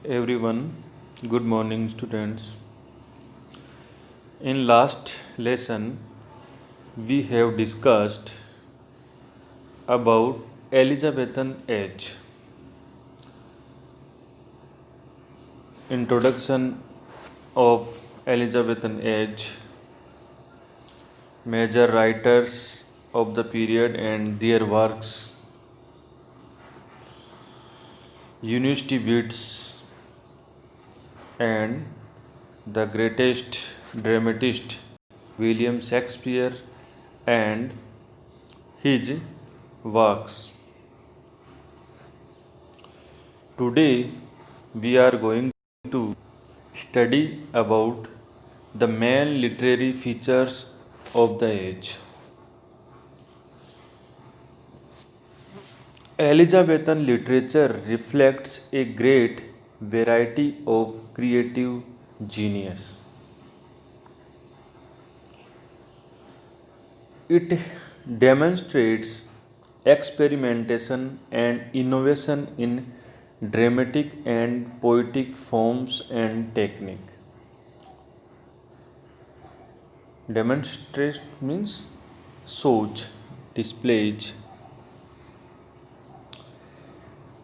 everyone. Good morning, students. In last lesson, we have discussed about Elizabethan age, introduction of Elizabethan age, major writers of the period and their works, university wits, and the greatest dramatist William Shakespeare and his works. Today we are going to study about the main literary features of the age. Elizabethan literature reflects a great variety of creative genius. It demonstrates experimentation and innovation in dramatic and poetic forms and technique. Demonstrate means shows, displays.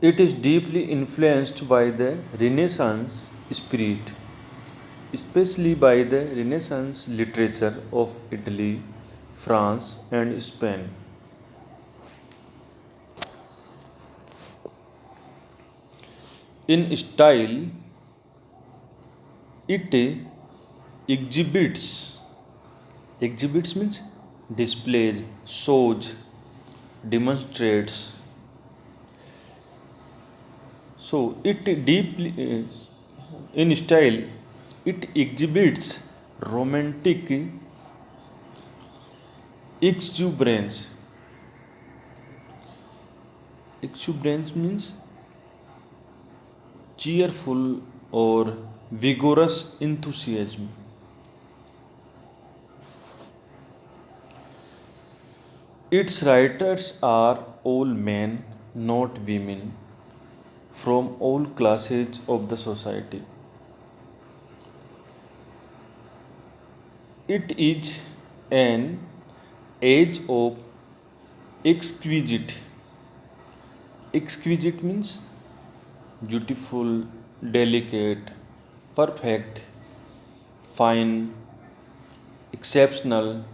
It is deeply influenced by the Renaissance spirit, especially by the Renaissance literature of Italy, France, and Spain. In style, it exhibits means displays, shows, demonstrates. So it deeply in style, it exhibits romantic exuberance. Exuberance means cheerful or vigorous enthusiasm. Its writers are all men, not women, from all classes of the society. It is an age of exquisite. Exquisite means beautiful, delicate, perfect, fine, exceptional.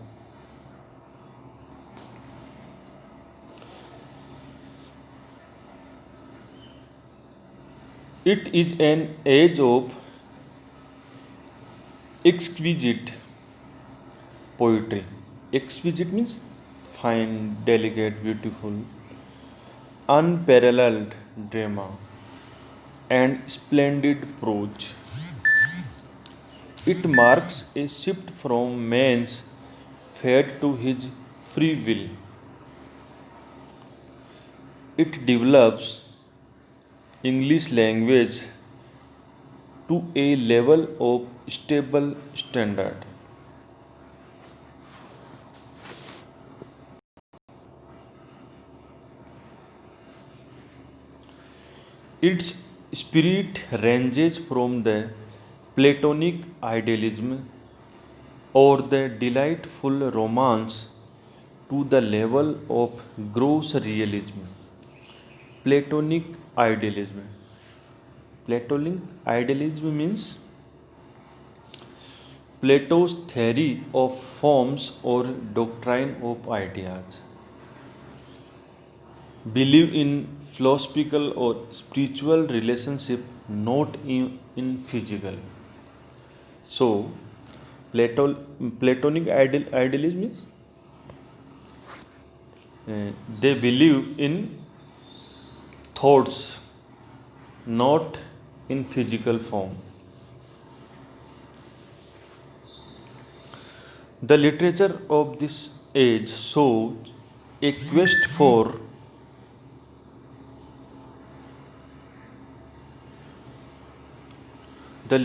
It is an age of exquisite poetry. Exquisite means fine, delicate, beautiful, unparalleled drama, and splendid prose. It marks a shift from man's fate to his free will. It develops English language to a level of stable standard. Its spirit ranges from the Platonic idealism or the delightful romance to the level of gross realism. Platonic idealism. Platonic idealism means Plato's theory of forms or doctrine of ideas. Believe in philosophical or spiritual relationship, not in physical. So, Platonic idealism is they believe in thoughts, not in physical form. The literature of this age shows a quest for the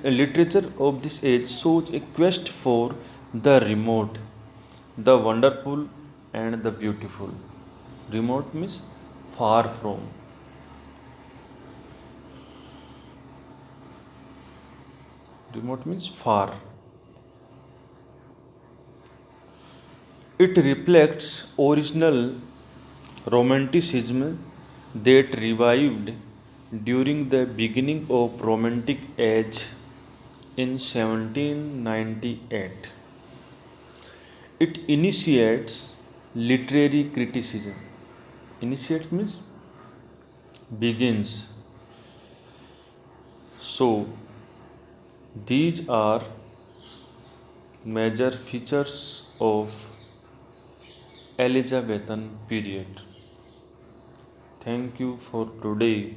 literature of this age shows a quest for the remote, the wonderful, and the beautiful. Remote means far from. Remote means far. It reflects original Romanticism that revived during the beginning of Romantic Age in 1798. It initiates literary criticism. Initiates means begins. So, these are major features of Elizabethan period. Thank you for today.